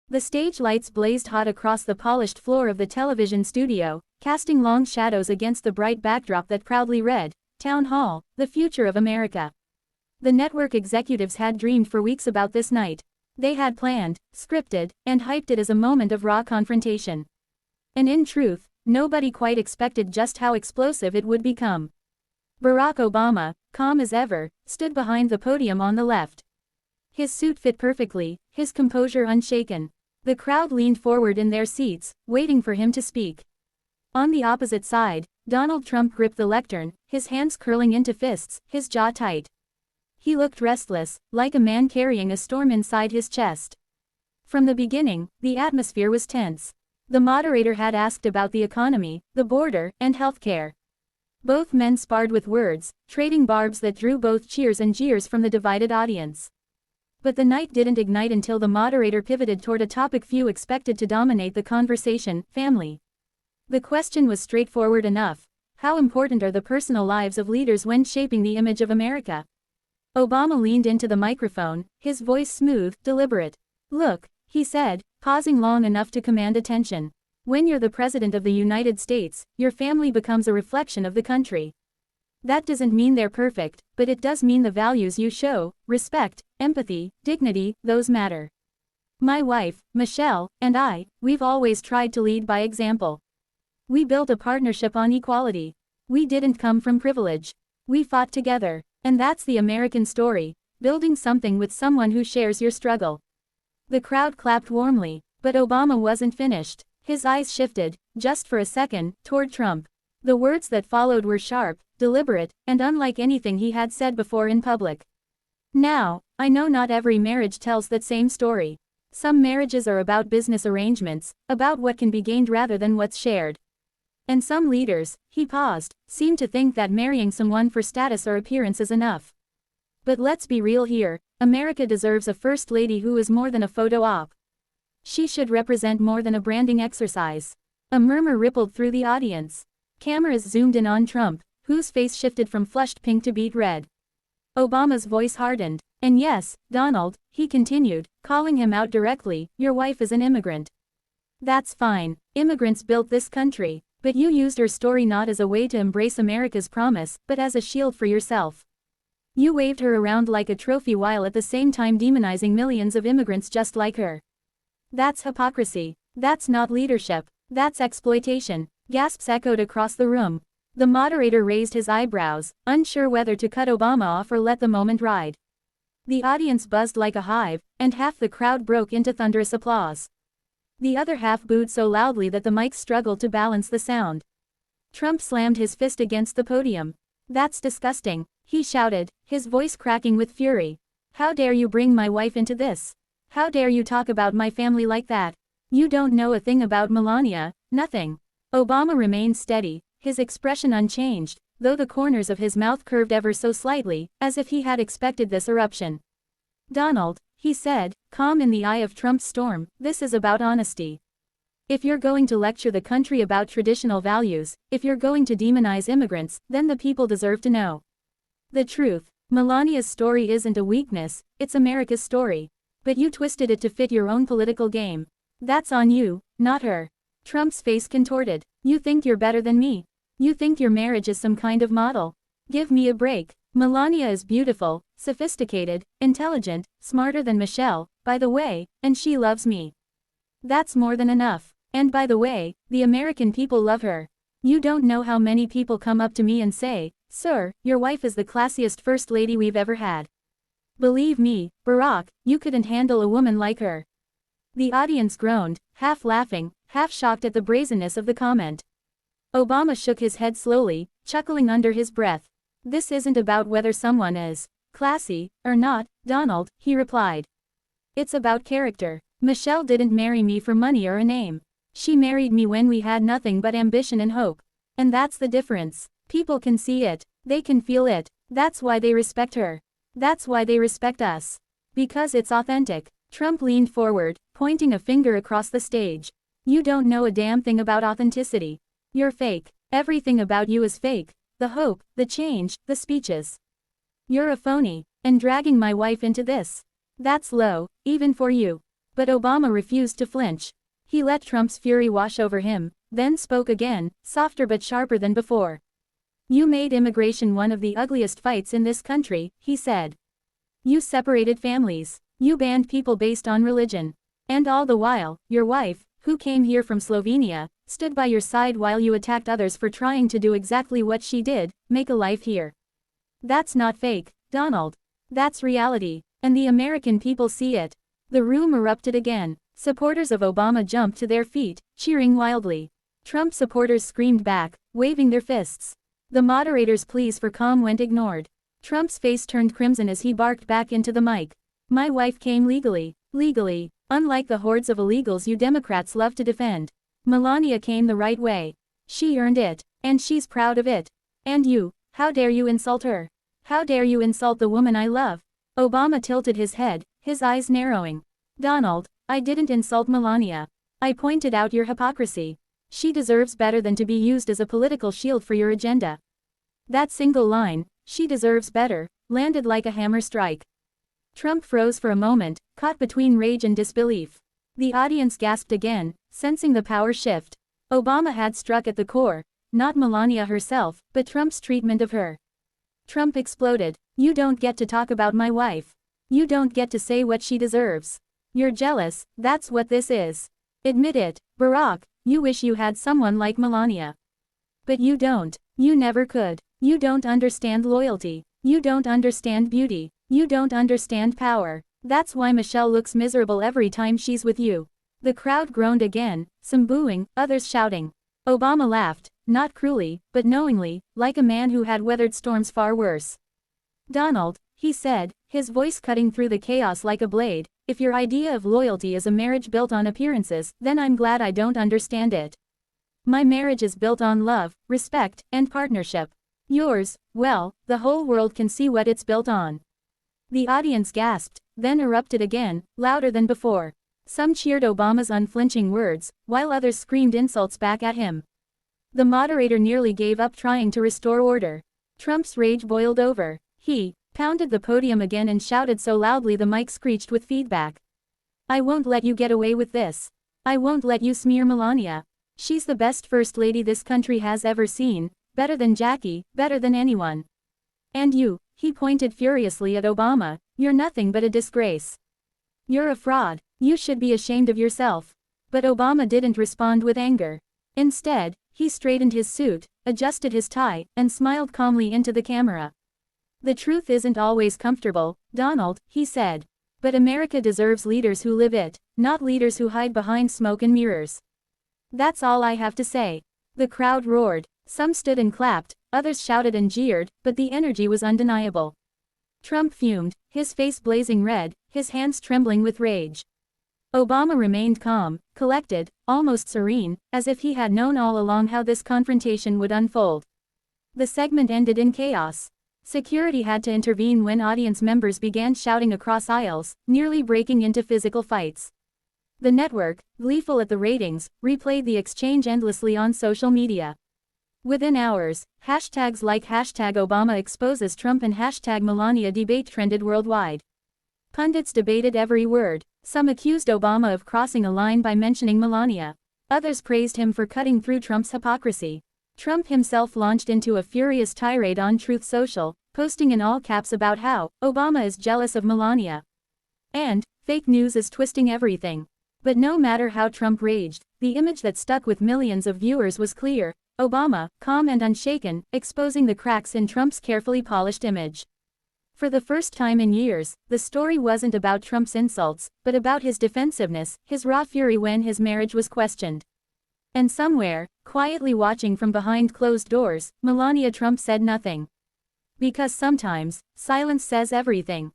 The stage lights blazed hot across the polished floor of the television studio, casting long shadows against the bright backdrop that proudly read, "Town Hall, the future of America." The network executives had dreamed for weeks about this night. They had planned, scripted, and hyped it as a moment of raw confrontation. And in truth, nobody quite expected just how explosive it would become. Barack Obama, calm as ever, stood behind the podium on the left. His suit fit perfectly, his composure unshaken. The crowd leaned forward in their seats, waiting for him to speak. On the opposite side, Donald Trump gripped the lectern, his hands curling into fists, his jaw tight. He looked restless, like a man carrying a storm inside his chest. From the beginning, the atmosphere was tense. The moderator had asked about the economy, the border, and healthcare. Both men sparred with words, trading barbs that drew both cheers and jeers from the divided audience. But the night didn't ignite until the moderator pivoted toward a topic few expected to dominate the conversation: family. The question was straightforward enough. How important are the personal lives of leaders when shaping the image of America? Obama leaned into the microphone, his voice smooth, deliberate. "Look," he said, pausing long enough to command attention. "When you're the President of the United States, your family becomes a reflection of the country. That doesn't mean they're perfect, but it does mean the values you show, respect, empathy, dignity, those matter. My wife, Michelle, and I, we've always tried to lead by example. We built a partnership on equality. We didn't come from privilege. We fought together. And that's the American story, building something with someone who shares your struggle." The crowd clapped warmly, but Obama wasn't finished. His eyes shifted, just for a second, toward Trump. The words that followed were sharp, deliberate, and unlike anything he had said before in public. "Now, I know not every marriage tells that same story. Some marriages are about business arrangements, about what can be gained rather than what's shared. And some leaders," he paused, "seem to think that marrying someone for status or appearance is enough. But let's be real here, America deserves a first lady who is more than a photo op. She should represent more than a branding exercise." A murmur rippled through the audience. Cameras zoomed in on Trump, whose face shifted from flushed pink to beet red. Obama's voice hardened. "And yes, Donald," he continued, calling him out directly, "your wife is an immigrant. That's fine. Immigrants built this country. But you used her story not as a way to embrace America's promise, but as a shield for yourself. You waved her around like a trophy while at the same time demonizing millions of immigrants just like her. That's hypocrisy. That's not leadership. That's exploitation." Gasps echoed across the room. The moderator raised his eyebrows, unsure whether to cut Obama off or let the moment ride. The audience buzzed like a hive, and half the crowd broke into thunderous applause. The other half booed so loudly that the mics struggled to balance the sound. Trump slammed his fist against the podium. "That's disgusting," he shouted, his voice cracking with fury. "How dare you bring my wife into this? How dare you talk about my family like that? You don't know a thing about Melania, nothing." Obama remained steady, his expression unchanged, though the corners of his mouth curved ever so slightly, as if he had expected this eruption. "Donald," he said, calm in the eye of Trump's storm, "this is about honesty. If you're going to lecture the country about traditional values, if you're going to demonize immigrants, then the people deserve to know the truth. Melania's story isn't a weakness, it's America's story. But you twisted it to fit your own political game. That's on you, not her." Trump's face contorted. "You think you're better than me? You think your marriage is some kind of model? Give me a break. Melania is beautiful, sophisticated, intelligent, smarter than Michelle, by the way, and she loves me. That's more than enough. And by the way, the American people love her. You don't know how many people come up to me and say, 'Sir, your wife is the classiest first lady we've ever had. Believe me, Barack, you couldn't handle a woman like her.'" The audience groaned, half laughing, half shocked at the brazenness of the comment. Obama shook his head slowly, chuckling under his breath. "This isn't about whether someone is classy or not, Donald," he replied. "It's about character. Michelle didn't marry me for money or a name. She married me when we had nothing but ambition and hope. And that's the difference. People can see it. They can feel it. That's why they respect her. That's why they respect us. Because it's authentic." Trump leaned forward, pointing a finger across the stage. "You don't know a damn thing about authenticity. You're fake. Everything about you is fake. The hope, the change, the speeches. You're a phony. And dragging my wife into this. That's low, even for you. But Obama refused to flinch. He let Trump's fury wash over him, then spoke again, softer but sharper than before. "You made immigration one of the ugliest fights in this country," he said. "You separated families. You banned people based on religion. And all the while, your wife, who came here from Slovenia, stood by your side while you attacked others for trying to do exactly what she did, make a life here. That's not fake, Donald. That's reality. And the American people see it." The room erupted again. Supporters of Obama jumped to their feet, cheering wildly. Trump supporters screamed back, waving their fists. The moderator's pleas for calm went ignored. Trump's face turned crimson as he barked back into the mic. "My wife came legally. Legally. Unlike the hordes of illegals you Democrats love to defend. Melania came the right way. She earned it. And she's proud of it. And you, how dare you insult her? How dare you insult the woman I love?" Obama tilted his head, his eyes narrowing. "Donald, I didn't insult Melania. I pointed out your hypocrisy. She deserves better than to be used as a political shield for your agenda." That single line, "she deserves better," landed like a hammer strike. Trump froze for a moment, caught between rage and disbelief. The audience gasped again, sensing the power shift. Obama had struck at the core, not Melania herself, but Trump's treatment of her. Trump exploded. "You don't get to talk about my wife. You don't get to say what she deserves. You're jealous, that's what this is. Admit it, Barack, you wish you had someone like Melania. But you don't. You never could. You don't understand loyalty. You don't understand beauty. You don't understand power. That's why Michelle looks miserable every time she's with you." The crowd groaned again, some booing, others shouting. Obama laughed, not cruelly, but knowingly, like a man who had weathered storms far worse. "Donald," he said, his voice cutting through the chaos like a blade, "if your idea of loyalty is a marriage built on appearances, then I'm glad I don't understand it. My marriage is built on love, respect, and partnership. Yours, well, the whole world can see what it's built on." The audience gasped, then erupted again, louder than before. Some cheered Obama's unflinching words, while others screamed insults back at him. The moderator nearly gave up trying to restore order. Trump's rage boiled over. He pounded the podium again and shouted so loudly the mic screeched with feedback. "I won't let you get away with this. I won't let you smear Melania. She's the best first lady this country has ever seen, better than Jackie, better than anyone. And you," he pointed furiously at Obama, "you're nothing but a disgrace. You're a fraud. You should be ashamed of yourself." But Obama didn't respond with anger. Instead, he straightened his suit, adjusted his tie, and smiled calmly into the camera. "The truth isn't always comfortable, Donald," he said. "But America deserves leaders who live it, not leaders who hide behind smoke and mirrors. That's all I have to say." The crowd roared. Some stood and clapped, others shouted and jeered, but the energy was undeniable. Trump fumed, his face blazing red, his hands trembling with rage. Obama remained calm, collected, almost serene, as if he had known all along how this confrontation would unfold. The segment ended in chaos. Security had to intervene when audience members began shouting across aisles, nearly breaking into physical fights. The network, gleeful at the ratings, replayed the exchange endlessly on social media. Within hours, hashtags like #Obama exposes Trump and #Melania debate trended worldwide. Pundits debated every word. Some accused Obama of crossing a line by mentioning Melania. Others praised him for cutting through Trump's hypocrisy. Trump himself launched into a furious tirade on Truth Social, posting in all caps about how Obama is jealous of Melania. And fake news is twisting everything. But no matter how Trump raged, the image that stuck with millions of viewers was clear: Obama, calm and unshaken, exposing the cracks in Trump's carefully polished image. For the first time in years, the story wasn't about Trump's insults, but about his defensiveness, his raw fury when his marriage was questioned. And somewhere, quietly watching from behind closed doors, Melania Trump said nothing. Because sometimes, silence says everything.